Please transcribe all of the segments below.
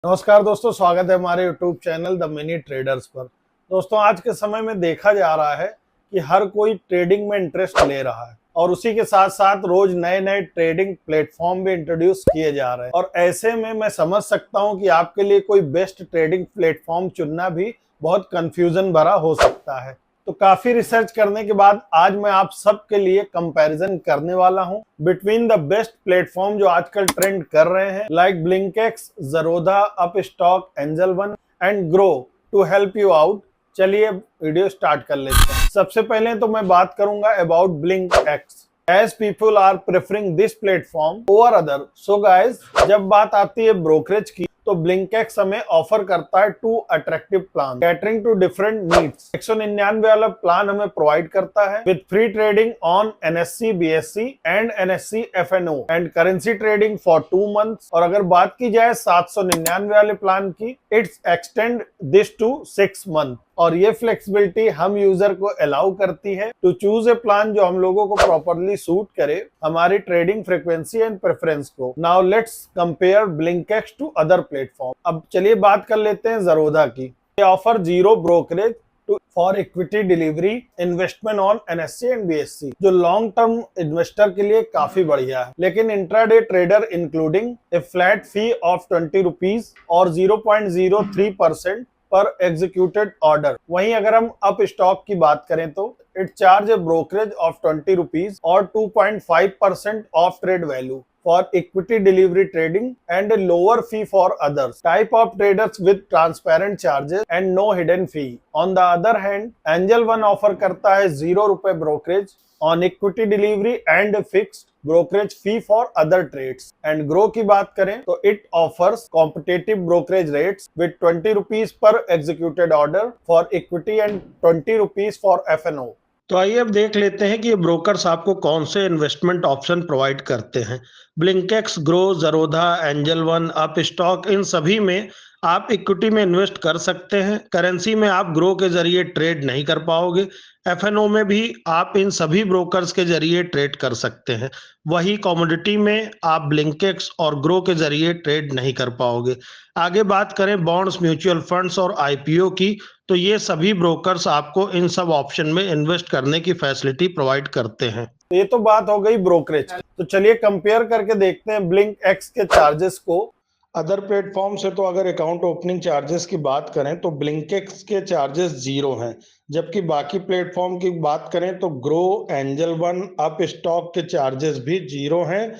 नमस्कार दोस्तों, स्वागत है हमारे YouTube channel the mini traders पर। दोस्तों, आज के समय में देखा जा रहा है कि हर कोई ट्रेडिंग में इंटरेस्ट ले रहा है और उसी के साथ साथ रोज नए नए ट्रेडिंग प्लेटफॉर्म भी इंट्रोड्यूस किए जा रहे हैं। और ऐसे में मैं समझ सकता हूं कि आपके लिए कोई बेस्ट ट्रेडिंग प्लेटफॉर्म चुनना भी बहुत कंफ्यूजन भरा हो सकता है। तो काफी रिसर्च करने के बाद आज मैं आप सबके लिए कंपैरिजन करने वाला हूं बिटवीन द बेस्ट प्लेटफॉर्म जो आजकल ट्रेंड कर रहे हैं, like Blinkx, Zerodha, Upstox, Angel One and Groww, to help you out. चलिए वीडियो स्टार्ट कर लेते हैं। सबसे पहले तो मैं बात करूंगा about Blinkx, as people are preferring this platform over other. So guys, जब बात आती है ब्रोकरेज की तो ब्लिंकेक्स हमें ऑफर करता है 2 attractive plan catering to different needs. 199 वाला प्लान हमें प्रोवाइड करता है with free trading on NSC, BSC and NSC FNO and currency trading for 2 months. और अगर बात की जाए 799 वाले प्लान की, it's extend this to 6 month. और ये फ्लेक्सिबिलिटी हम यूजर को अलाउ करती है टू चूज ए प्लान जो हम लोगों को प्रॉपरली सूट करे हमारी ट्रेडिंग फ्रीक्वेंसी एंड प्रेफरेंस को। Now let's compare Blinkx to other platform. अब चलिए बात कर लेते हैं ज़रोधा की। ये offer zero brokerage for equity delivery investment on NSC and BSC, जो लॉन्ग टर्म इन्वेस्टर के लिए काफी बढ़िया है। लेकिन intraday trader including a flat fee of 20 rupees और 0.03% पर एग्जीक्यूटेड ऑर्डर। वहीं अगर हम अप स्टॉक की बात करें तो it charge A brokerage of 20 rupees और 2.5% of trade value for equity delivery trading and a lower fee for others. Type of traders with transparent charges and no hidden fee. On the other hand, Angel One offer करता है 0 रुपए brokerage on equity delivery and a fixed brokerage fee for other trades. And Grow की बात करें तो it offers competitive brokerage rates with 20 rupees per executed order for equity and 20 rupees for FNO. तो आइए अब देख लेते हैं कि ये ब्रोकर्स आपको कौन से इन्वेस्टमेंट ऑप्शन प्रोवाइड करते हैं। Blinkx, Groww, Zerodha, Angel One, Upstox, इन सभी में आप इक्विटी में इन्वेस्ट कर सकते हैं। करेंसी में आप ग्रो के जरिए ट्रेड नहीं कर पाओगे। एफएनओ में भी आप इन सभी ब्रोकर्स के जरिए ट्रेड कर सकते हैं। वही कमोडिटी में आप ब्लिंकेक्स और ग्रो के जरिए ट्रेड नहीं कर पाओगे। आगे बात करें बॉन्ड्स, म्यूचुअल फंड्स और आईपीओ की, तो ये सभी ब्रोकर्स आपको इन सब ऑप्शन में इन्वेस्ट करने की फैसिलिटी प्रोवाइड करते हैं। तो ये तो बात हो गई ब्रोकरेज। तो चलिए कंपेयर करके देखते हैं ब्लिंकेक्स के चार्जेस को अदर प्लेटफॉर्म से। तो अगर अकाउंट ओपनिंग चार्जेस की बात करें तो ब्लिंकेक्स के चार्जेस 0 हैं, जबकि बाकी प्लेटफॉर्म की बात करें तो grow, angel One, up stock के चार्जेस भी 0 हैं,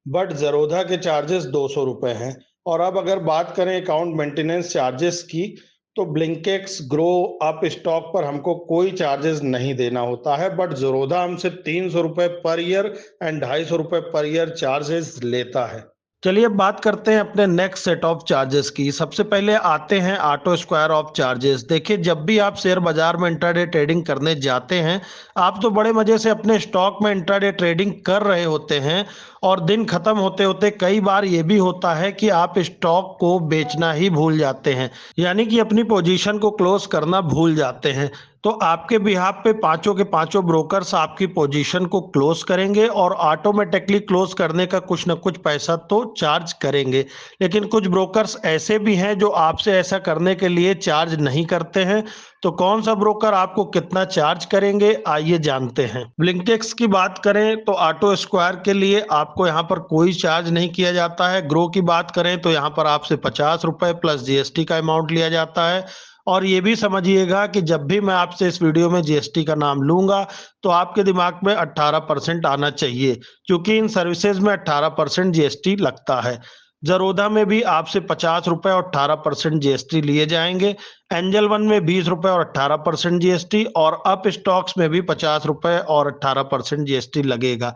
बट ज़रोधा के चार्जेस 200 रुपए हैं। और अब अगर बात करें अकाउंट मेंटेनेंस चार्जेस की, तो ब्लिंकेक्स, ग्रो, अप स्टॉक पर हमको कोई चार्जेस नहीं देना होता है, बट ज़रोधा हमसे 300 रुपए पर ईयर एंड 250 रुपए पर ईयर चार्जेस लेता है। चलिए अब बात करते हैं अपने नेक्स्ट सेट ऑफ चार्जेस की। सबसे पहले आते हैं ऑटो स्क्वायर ऑफ चार्जेस। देखिए, जब भी आप शेयर बाजार में इंट्राडे ट्रेडिंग करने जाते हैं, आप तो बड़े मजे से अपने स्टॉक में इंट्राडे ट्रेडिंग कर रहे होते हैं और दिन खत्म होते होते कई बार ये भी होता है कि आप स्टॉक को बेचना ही भूल जाते हैं, यानी कि अपनी पोजीशन को क्लोज करना भूल जाते हैं। तो आपके बिहाफ पे पांचों के पांचों ब्रोकर्स आपकी पोजीशन को क्लोज करेंगे और ऑटोमेटिकली क्लोज करने का कुछ ना कुछ पैसा तो चार्ज करेंगे। लेकिन कुछ ब्रोकर्स ऐसे भी हैं जो आपसे ऐसा करने के लिए चार्ज नहीं करते हैं। तो कौन सा ब्रोकर आपको कितना चार्ज करेंगे, आइए जानते हैं। ब्लिंकेक्स की बात करें तो ऑटो स्क्वायर के लिए आपको यहाँ पर कोई चार्ज नहीं किया जाता है। ग्रो की बात करें तो यहाँ पर आपसे 50 रुपए प्लस जीएसटी का अमाउंट लिया जाता है। और ये भी समझिएगा कि जब भी मैं आपसे इस वीडियो में जीएसटी का नाम लूंगा तो आपके दिमाग में 18% आना चाहिए, क्योंकि इन सर्विसेज में 18% जीएसटी लगता है। ज़रोधा में भी आपसे 50 रुपए और 18% जीएसटी लिए जाएंगे। एंजल वन में 20 रुपए और 18% जीएसटी और अप स्टॉक्स में भी 50 रुपए और 18% जीएसटी लगेगा।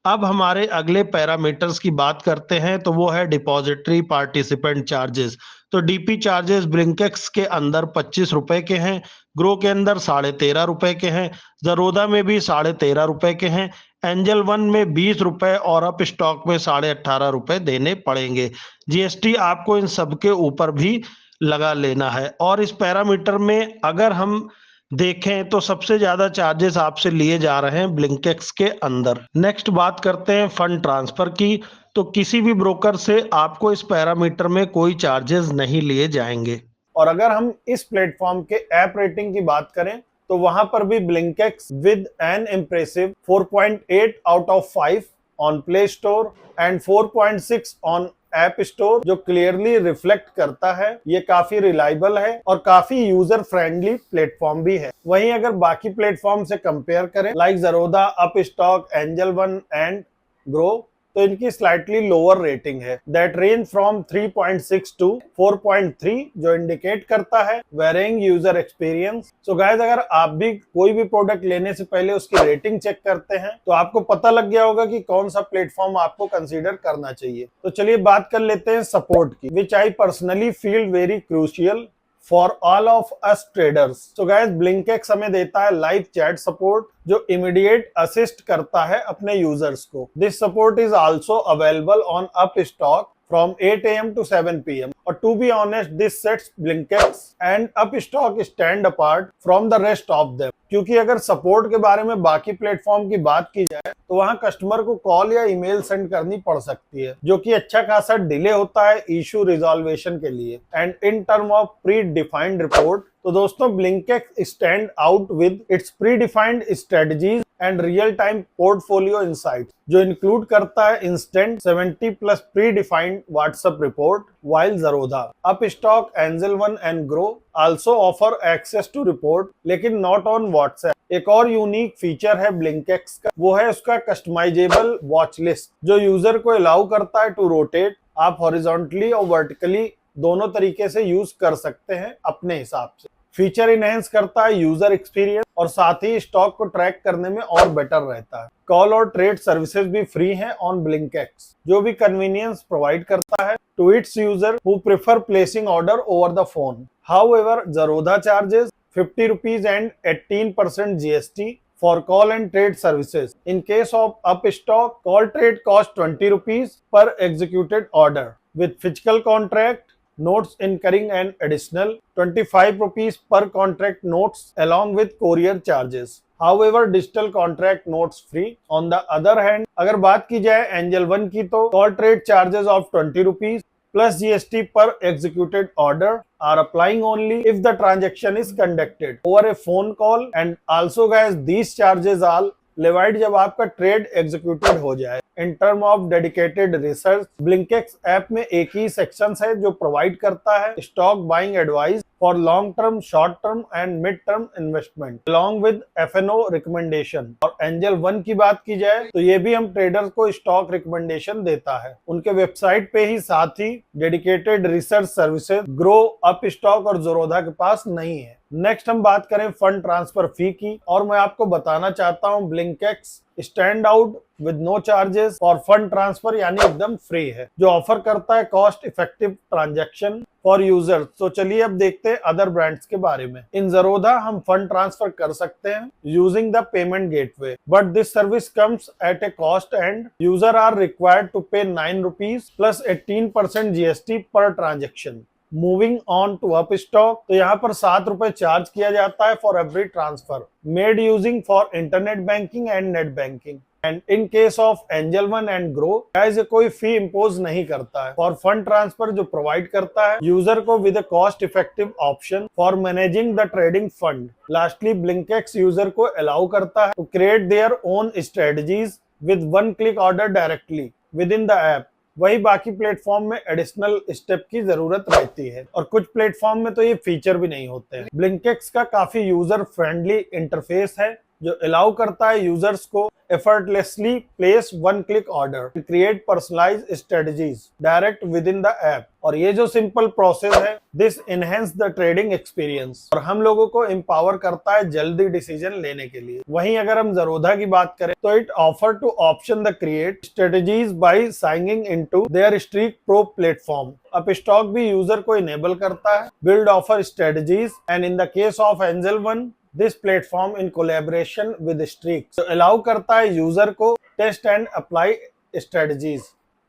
अब हमारे अगले पैरामीटर्स की बात करते हैं तो वो है डिपॉजिटरी पार्टिसिपेंट चार्जेस। तो डीपी चार्जेस ब्लिंकेक्स के अंदर 25 रुपए के हैं, ग्रो के अंदर 13.5 रुपए के हैं, ज़रोधा में भी 13.5 रुपए के हैं, एंजल वन में 20 रुपए और अप स्टॉक में 18.5 रुपए देने पड़ेंगे। जीएसटी आपको इन सबके ऊपर भी लगा लेना है। और इस पैरामीटर में अगर हम देखें तो सबसे ज्यादा चार्जेस आपसे लिए जा रहे हैं ब्लिंकेक्स के अंदर। नेक्स्ट बात करते हैं फंड ट्रांसफर की। तो किसी भी ब्रोकर से आपको इस पैरामीटर में कोई चार्जेस नहीं लिए जाएंगे। और अगर हम इस प्लेटफॉर्म के ऐप रेटिंग की बात करें तो वहां पर भी Blinkx with an impressive 4.8 out of 5 on Play Store and 4.6 on App Store, जो क्लियरली रिफ्लेक्ट करता है ये काफी रिलायबल है और काफी यूजर फ्रेंडली प्लेटफॉर्म भी है। वहीं अगर बाकी प्लेटफॉर्म से कंपेयर करें like Zerodha, Upstox, Angel One and Groww, तो इनकी स्लाइटली लोअर रेटिंग है दैट रेंज फ्रॉम 3.6 टू 4.3, जो इंडिकेट करता है varying user experience. So guys, अगर आप भी कोई भी प्रोडक्ट लेने से पहले उसकी रेटिंग चेक करते हैं तो आपको पता लग गया होगा कि कौन सा प्लेटफॉर्म आपको कंसीडर करना चाहिए। तो चलिए बात कर लेते हैं सपोर्ट की, which I personally feel very crucial for all of us traders. So guys, Blinkx हमें देता है लाइव चैट सपोर्ट जो इमीडिएट असिस्ट करता है अपने यूजर्स को। This support is also available on Upstox from 8 a.m. to 7 p.m. और to be honest, this sets Blinkx and Upstock stand apart from the rest of them. क्योंकि अगर support के बारे में बाकी प्लेटफॉर्म की बात की जाए तो वहां कस्टमर को कॉल या ईमेल सेंड करनी पड़ सकती है, जो कि अच्छा खासा डिले होता है इशू रिजॉल्वेशन के लिए and in term of pre defined report. तो दोस्तों, Blinkx stand out with its pre defined strategies and real time portfolio insight, जो इंक्लूड करता है instant 70+ pre defined WhatsApp report, while Zerodha, Upstock, Angel One and Grow also offer access to report, लेकिन not on WhatsApp। एक और unique feature है ब्लिंकेक्स का, वो है उसका कस्टमाइजेबल वॉच लिस्ट, जो यूजर को अलाउ करता है टू रोटेट। आप हॉरिजॉन्टली और वर्टिकली दोनों तरीके से यूज कर सकते हैं अपने हिसाब से। फीचर इनहेंस करता है यूजर एक्सपीरियंस और साथ ही स्टॉक को ट्रैक करने में और बेटर रहता है। कॉल और ट्रेड सर्विसेज भी फ्री हैं ऑन ब्लिंकेक्स, जो भी कन्वीनियंस प्रोवाइड करता है to its user who prefer placing order over the phone. However, Zerodha charges 50 rupees and 18% GST for call and trade services. In case of Upstock, call trade cost 20 rupees per executed order, with physical contract notes incurring an additional 25 rupees per contract notes along with courier charges. However, digital contract notes free. On the other hand, अगर बात की जाए angel One की तो call trade charges of 20 rupees plus GST per executed order are applying only if the transaction is conducted over a phone call, and also guys, these charges are levied जब आपका trade executed हो जाए। In term of dedicated research, Blinkx app में एक ही section है जो provide करता है stock buying advice for long term, short term and mid term investment along with FnO recommendation. और एंजल वन की बात की जाए तो ये भी हम ट्रेडर्स को स्टॉक रिकमेंडेशन देता है उनके वेबसाइट पे ही। साथ ही dedicated research services Groww, Upstox और Zerodha के पास नहीं है। नेक्स्ट हम बात करें फंड ट्रांसफर फी की, और मैं आपको बताना चाहता हूं Blinkx stand out with no charges और फंड ट्रांसफर, यानी एकदम फ्री है, जो ऑफर करता है cost effective transaction for users. तो चलिए अब देखते हैं अदर ब्रांड्स के बारे में। इन Zerodha हम फंड ट्रांसफर कर सकते हैं using the payment gateway, but this service comes at a cost and user are required to pay 9 rupees plus 18% GST per transaction. Moving on to Upstox, तो यहाँ पर 7 रुपए चार्ज किया जाता है for every transfer made using for internet banking and net banking. And in case of Angel One and Groww, guys कोई फी impose नहीं करता है फॉर फंड ट्रांसफर, जो प्रोवाइड करता है यूजर को with a cost effective option for managing the trading fund. Lastly, Blinkx user को allow करता है to create their own strategies with one click order directly within the app. वही बाकी platform में additional step की जरूरत रहती है और कुछ प्लेटफॉर्म में तो ये फीचर भी नहीं होते हैं। ब्लिंकेक्स का काफी यूजर फ्रेंडली इंटरफेस है जो अलाउ करता है यूजर्स को effortlessly place one click order to create personalized strategies direct within the app। और ये जो सिंपल प्रोसेस है, this enhance the trading experience और हम लोगों को empower करता है जल्दी डिसीजन लेने के लिए। वहीं अगर हम Zerodha की बात करें तो it offer to option the create strategies by signing into their Streak Pro platform। Upstox भी यूजर को इनेबल करता है build offer strategies, and in the case of Angel One, this platform in collaboration with Streak तो allow करता है user को test and apply strategies.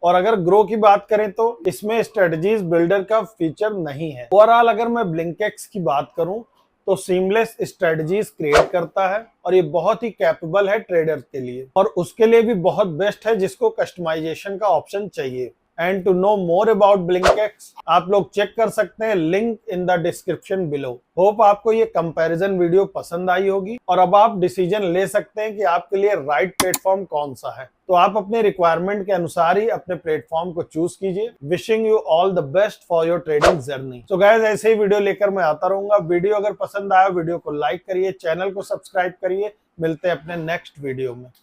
और अगर ग्रो की बात करें तो इसमें स्ट्रेटजीज बिल्डर का फीचर नहीं है। ओवरऑल अगर मैं ब्लिंकेक्स की बात करूं तो सीमलेस स्ट्रेटजीज क्रिएट करता है और ये बहुत ही कैपेबल है ट्रेडर्स के लिए, और उसके लिए भी बहुत बेस्ट है जिसको कस्टमाइजेशन का ऑप्शन चाहिए। And to know more about Blinkx आप लोग चेक कर सकते हैं link in the description below. Hope आपको ये कंपैरिजन वीडियो पसंद आई होगी और अब आप डिसीजन ले सकते हैं कि आपके लिए राइट प्लेटफॉर्म कौन सा है। तो आप अपने रिक्वायरमेंट के अनुसार ही अपने प्लेटफॉर्म को चूज कीजिए। Wishing you all the best for your trading journey. So guys, ऐसे ही वीडियो लेकर मैं आता रहूंगा। वीडियो अगर पसंद आया वीडियो को लाइक करिए, चैनल को सब्सक्राइब करिए। मिलते हैं अपने नेक्स्ट वीडियो में।